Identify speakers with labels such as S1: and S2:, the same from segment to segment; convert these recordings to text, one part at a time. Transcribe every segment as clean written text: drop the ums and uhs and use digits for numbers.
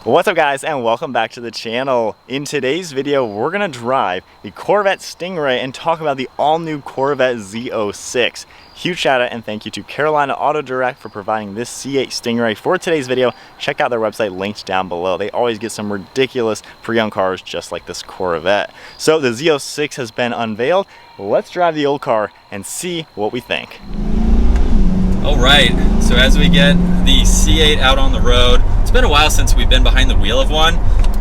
S1: What's up guys, and welcome back to the channel. In today's video, we're gonna drive the Corvette Stingray and talk about the all-new Corvette Z06. Huge shout out and thank you to Carolina Auto Direct for providing this C8 Stingray for today's video. Check out their website linked down below. They always get some ridiculous pre-owned cars just like this Corvette. So the Z06 has been unveiled. Let's drive the old car and see what we think.
S2: All right, so as we get the C8 out on the road, it's been a while since we've been behind the wheel of one,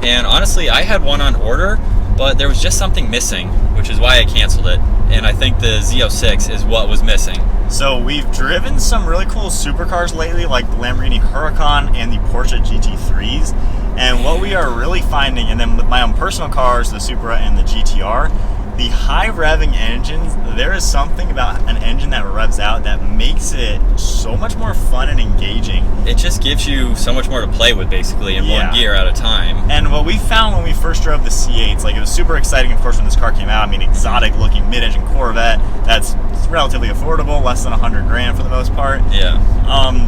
S2: and honestly, I had one on order, but there was just something missing, which is why I canceled it, and I think the Z06 is what was missing.
S1: So we've driven some really cool supercars lately, like the Lamborghini Huracan and the Porsche GT3s, and what we are really finding, and then with my own personal cars, the Supra and the GTR, the high revving engines, there is something about an engine that revs out that makes it so much more fun and engaging.
S2: It just gives you so much more to play with basically in one gear at a time.
S1: And what we found when we first drove the C8s, like it was super exciting of course when this car came out. I mean, exotic looking mid-engine Corvette that's relatively affordable, less than 100 grand for the most part.
S2: Yeah.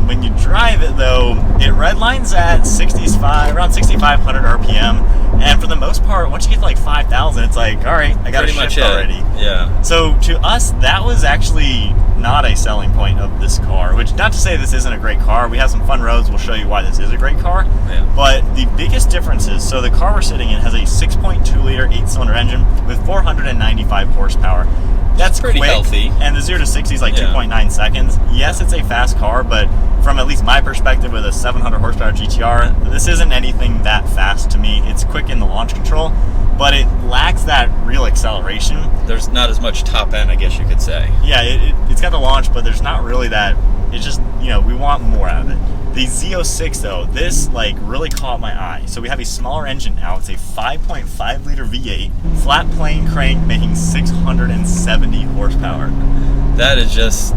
S1: When you drive it though, it redlines at around 6,500 RPM. And for the most part, once you get to like 5,000, it's like, all right, I got it shipped already.
S2: Yeah.
S1: So to us, that was actually not a selling point of this car, which not to say this isn't a great car. We have some fun roads. We'll show you why this is a great car.
S2: Yeah.
S1: But the biggest difference is, so the car we're sitting in has a 6.2 liter 8-cylinder engine with 495 horsepower. That's
S2: pretty
S1: quick,
S2: healthy.
S1: And the 0 to 60 is like 2.9 seconds. Yes, it's a fast car, but from at least my perspective with a 700 horsepower GTR, this isn't anything that fast to me. It's quick in the launch control, but it lacks that real acceleration.
S2: There's not as much top end, I guess you could say.
S1: Yeah, it's got the launch, but there's not really that. It's just, you know, we want more out of it. The Z06 though, this like really caught my eye. So we have a smaller engine now. It's a 5.5 liter V8, flat plane crank making 670 horsepower.
S2: That is just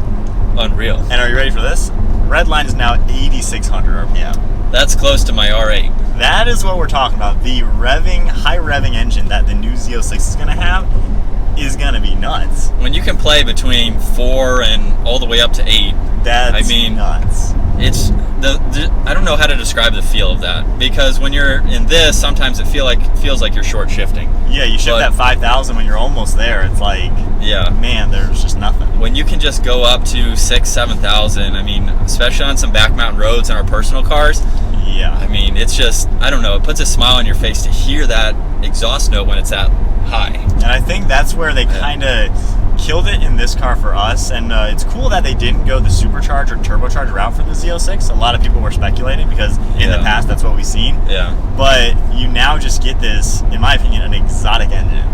S2: unreal.
S1: And are you ready for this? Red line is now 8,600 RPM.
S2: That's close to my R8.
S1: That is what we're talking about. The revving, high revving engine that the new Z06 is gonna have is gonna be nuts.
S2: When you can play between 4 and all the way up to 8,
S1: that's nuts.
S2: It's I don't know how to describe the feel of that, because when you're in this, sometimes it feels like you're short shifting.
S1: Yeah, you shift that 5,000 when you're almost there. It's like, man, there's just nothing.
S2: When you can just go up to 6,000-7,000, I mean, especially on some back mountain roads in our personal cars.
S1: Yeah.
S2: I mean, it's just, I don't know, it puts a smile on your face to hear that exhaust note when it's that high.
S1: And I think that's where they kind of killed it in this car for us, and it's cool that they didn't go the supercharged or turbocharged route for the Z06. A lot of people were speculating because in the past that's what we've seen. Yeah. But you now just get this, in my opinion, an exotic engine.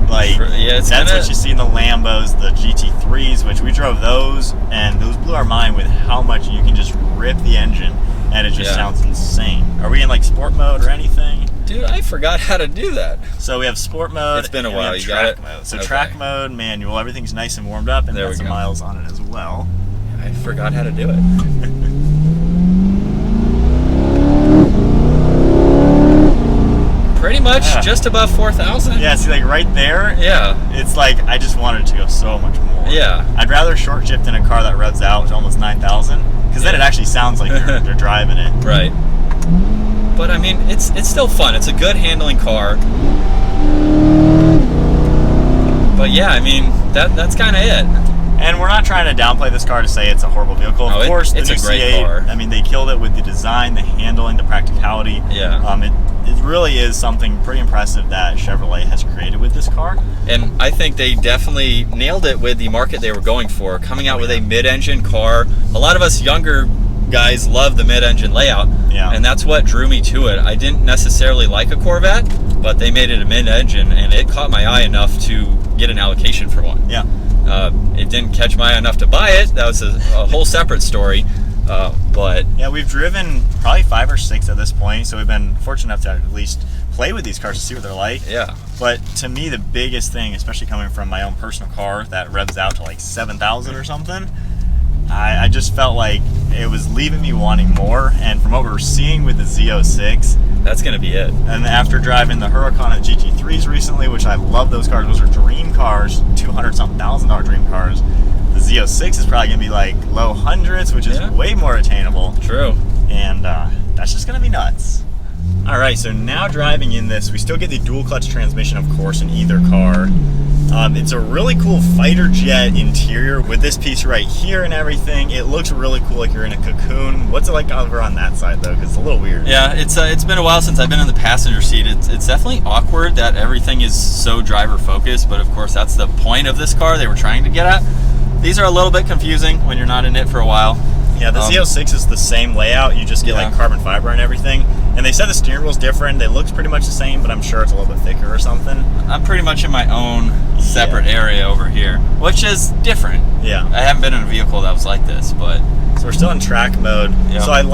S1: Like, that's what you see in the Lambos, the GT3s, which we drove those, and those blew our mind with how much you can just rip the engine, and it just sounds insane. Are we in like sport mode or anything?
S2: Dude, I forgot how to do that.
S1: So we have sport mode.
S2: It's been a while. You got it?
S1: Mode. So track mode, manual, everything's nice and warmed up, and there's some miles on it as well.
S2: I forgot how to do it. Pretty much just above 4,000.
S1: Yeah, see, like right there.
S2: Yeah.
S1: It's like I just wanted it to go so much more.
S2: Yeah.
S1: I'd rather short shift in a car that revs out to almost 9,000, because then it actually sounds like they're driving it.
S2: Right. But I mean, it's still fun. It's a good handling car. But yeah, I mean, that's kind of it.
S1: And we're not trying to downplay this car to say it's a horrible vehicle. Of course, the new C8, car. I mean, they killed it with the design, the handling, the practicality.
S2: Yeah.
S1: It really is something pretty impressive that Chevrolet has created with this car.
S2: And I think they definitely nailed it with the market they were going for, coming out with a mid-engine car. A lot of us younger guys love the mid-engine layout, and that's what drew me to it. I didn't necessarily like a Corvette, but they made it a mid-engine, and it caught my eye enough to get an allocation for one.
S1: Yeah.
S2: It didn't catch my eye enough to buy it. That was a whole separate story. But
S1: yeah, we've driven probably 5 or 6 at this point, so we've been fortunate enough to at least play with these cars to see what they're like.
S2: Yeah.
S1: But to me, the biggest thing, especially coming from my own personal car that revs out to like 7,000 or something, I just felt like it was leaving me wanting more. And from what we're seeing with the Z06,
S2: that's gonna be it.
S1: And after driving the Huracan and GT3s recently, which I love those cars, those are dream cars, $200-something thousand dream cars. The Z06 is probably gonna be like low hundreds, which is way more attainable.
S2: True.
S1: And that's just gonna be nuts. All right, so now driving in this, we still get the dual clutch transmission, of course, in either car. It's a really cool fighter jet interior with this piece right here and everything. It looks really cool, like you're in a cocoon. What's it like over on that side, though? Because it's a little weird.
S2: Yeah, it's been a while since I've been in the passenger seat. It's definitely awkward that everything is so driver focused, but of course that's the point of this car they were trying to get at. These are a little bit confusing when you're not in it for a while.
S1: Yeah, the Z06 is the same layout. You just get like carbon fiber and everything. And they said the steering wheel's different. It looks pretty much the same, but I'm sure it's a little bit thicker or something.
S2: I'm pretty much in my own separate area over here, which is different.
S1: Yeah.
S2: I haven't been in a vehicle that was like this, but...
S1: So we're still in track mode. Yep. So I'm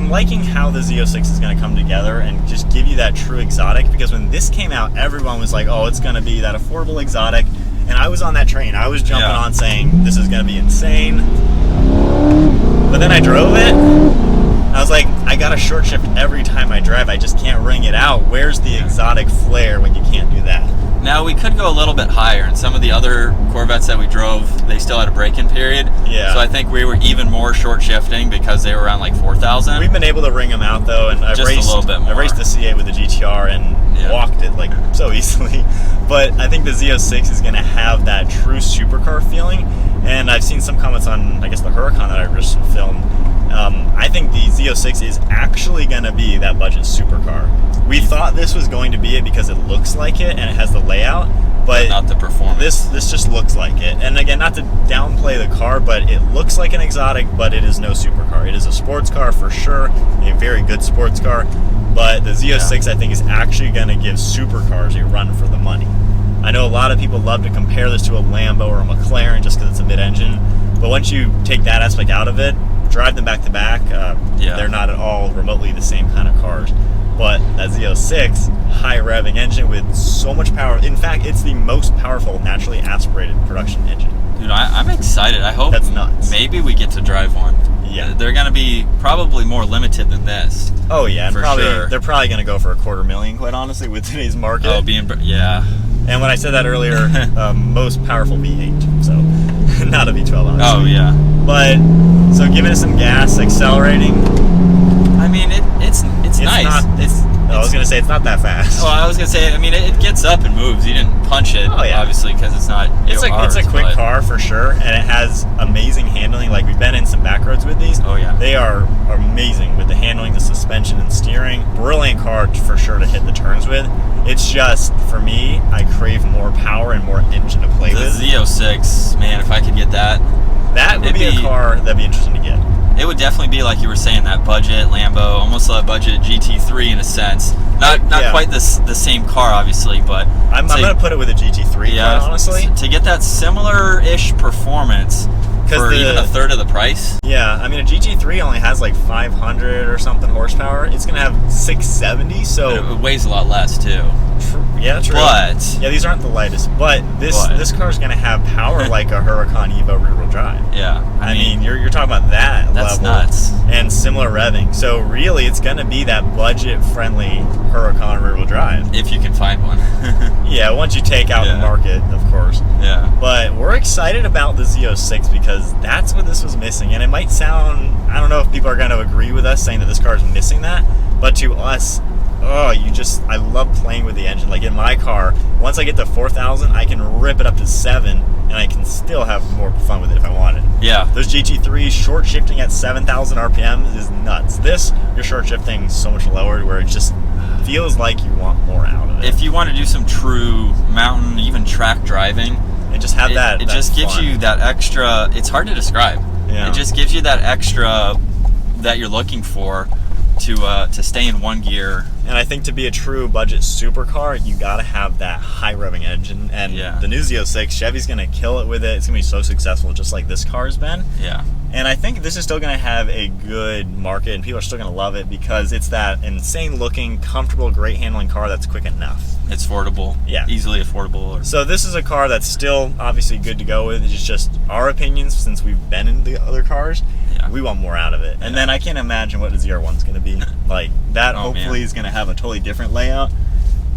S1: liking how the Z06 is going to come together and just give you that true exotic, because when this came out, everyone was like, oh, it's going to be that affordable exotic. And I was on that train. I was jumping on saying, this is going to be insane. But then I drove it. I was like, I got a short shift every time I drive. I just can't ring it out. Where's the exotic flair when you can't do that?
S2: Now, we could go a little bit higher. And some of the other Corvettes that we drove, they still had a break-in period. Yeah. So I think we were even more short shifting because they were around like 4,000.
S1: We've been able to ring them out, though. And I've raced a little bit more. I raced the C8 with the GTR and walked it like so easily. But I think the Z06 is going to have that true supercar feeling. And I've seen some comments on, I guess, the Huracan that I just filmed. I think the Z06 is actually going to be that budget supercar. We thought this was going to be it because it looks like it and it has the layout, but
S2: not the performance.
S1: This just looks like it. And again, not to downplay the car, but it looks like an exotic, but it is no supercar. It is a sports car for sure, a very good sports car. But the Z06, I think, is actually going to give supercars a run for the money. I know a lot of people love to compare this to a Lambo or a McLaren just because it's a mid-engine, but once you take that aspect out of it, drive them back to back, they're not at all remotely the same kind of cars. But that Z06, high revving engine with so much power. In fact, it's the most powerful naturally aspirated production engine.
S2: Dude, I'm excited. I hope
S1: that's nuts.
S2: Maybe we get to drive one. Yeah, they're going to be probably more limited than this.
S1: Oh yeah, and
S2: for sure.
S1: They're probably going to go for $250,000, quite honestly, with today's market.
S2: Oh, yeah.
S1: And when I said that earlier, most powerful V8, so not a V12, obviously.
S2: Oh yeah.
S1: But so giving it some gas, accelerating.
S2: I mean, it's nice.
S1: I was gonna say it's not that fast.
S2: Oh, I was gonna say, I mean, it gets up and moves. You didn't punch it, obviously, because it's not.
S1: It's a quick car for sure, and it has amazing handling. Like, we've been in some back roads with these.
S2: Oh yeah.
S1: They are amazing with the handling, the suspension, and steering. Brilliant car for sure to hit the turns with. It's just, for me, I crave more power and more engine to play with.
S2: The Z06, man, if I could get that.
S1: That would be a car that'd be interesting to get.
S2: It would definitely be, like you were saying, that budget Lambo, almost a budget GT3 in a sense. Not quite the same car, obviously, but
S1: I'm going to put it with a GT3, quite honestly.
S2: To get that similar-ish performance for even a third of the price.
S1: Yeah, I mean, a GT3 only has like 500 or something horsepower. It's going to have 670, so...
S2: But it weighs a lot less, too.
S1: Yeah, true.
S2: But...
S1: Yeah, these aren't the lightest, but this car's going to have power like a Huracan Evo rear-wheel drive.
S2: Yeah.
S1: I mean, you're talking about that
S2: that's
S1: level.
S2: Nuts.
S1: And similar revving. So really, it's going to be that budget-friendly Huracan rear-wheel drive.
S2: If you can find one.
S1: Yeah, once you take out the market, of course.
S2: Yeah.
S1: But we're excited about the Z06 because that's what this was missing. And it might sound, I don't know if people are going to agree with us saying that this car is missing that, but to us, I love playing with the engine. Like in my car, once I get to 4,000, I can rip it up to 7, and I can still have more fun with it if I wanted.
S2: Yeah.
S1: Those GT3s, short shifting at 7,000 RPM is nuts. This, you're short shifting so much lower where it just feels like you want more out of it.
S2: If you want to do some true mountain, even track driving,
S1: and just have
S2: it just gives you that extra. It's hard to describe. Yeah. It just gives you that extra that you're looking for to stay in one gear.
S1: And I think to be a true budget supercar, you got to have that high revving engine. And the new Z06, Chevy's going to kill it with it. It's going to be so successful, just like this car has been.
S2: Yeah.
S1: And I think this is still going to have a good market, and people are still going to love it because it's that insane-looking, comfortable, great handling car that's quick enough.
S2: It's affordable. Yeah. Easily affordable.
S1: So this is a car that's still obviously good to go with. It's just our opinions since we've been in the other cars. Yeah. We want more out of it. And then I can't imagine what the ZR1's going to be. Like, that hopefully is going to have a totally different layout.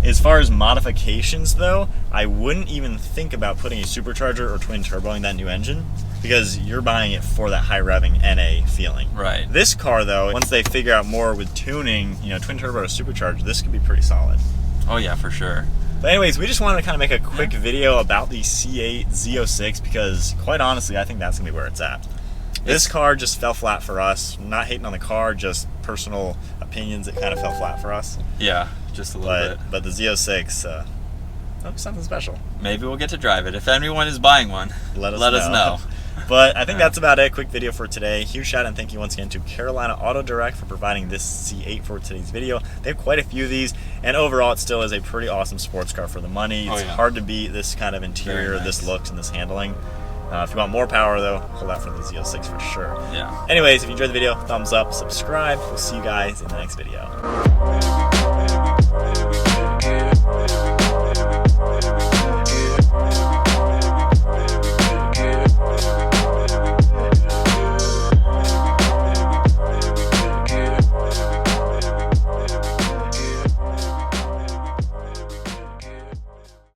S1: As far as modifications, though, I wouldn't even think about putting a supercharger or twin turbo in that new engine. because you're buying it for that high revving NA feeling.
S2: Right.
S1: This car though, once they figure out more with tuning, you know, twin turbo or supercharged, this could be pretty solid.
S2: Oh yeah, for sure.
S1: But anyways, we just wanted to kind of make a quick video about the C8 Z06 because quite honestly, I think that's gonna be where it's at. This car just fell flat for us. Not hating on the car, just personal opinions. It kind of fell flat for us.
S2: Yeah, just a little bit.
S1: But the Z06, that'll be something special.
S2: Maybe we'll get to drive it. If anyone is buying one, let us know.
S1: But I think that's about it. Quick video for today. Huge shout out and thank you once again to Carolina Auto Direct for providing this C8 for today's video. They have quite a few of these, and overall it still is a pretty awesome sports car for the money. It's hard to beat this kind of interior, this looks, and this handling. If you want more power though, hold out for the Z06 for sure.
S2: Yeah.
S1: Anyways, if you enjoyed the video, thumbs up, subscribe. We'll see you guys in the next video.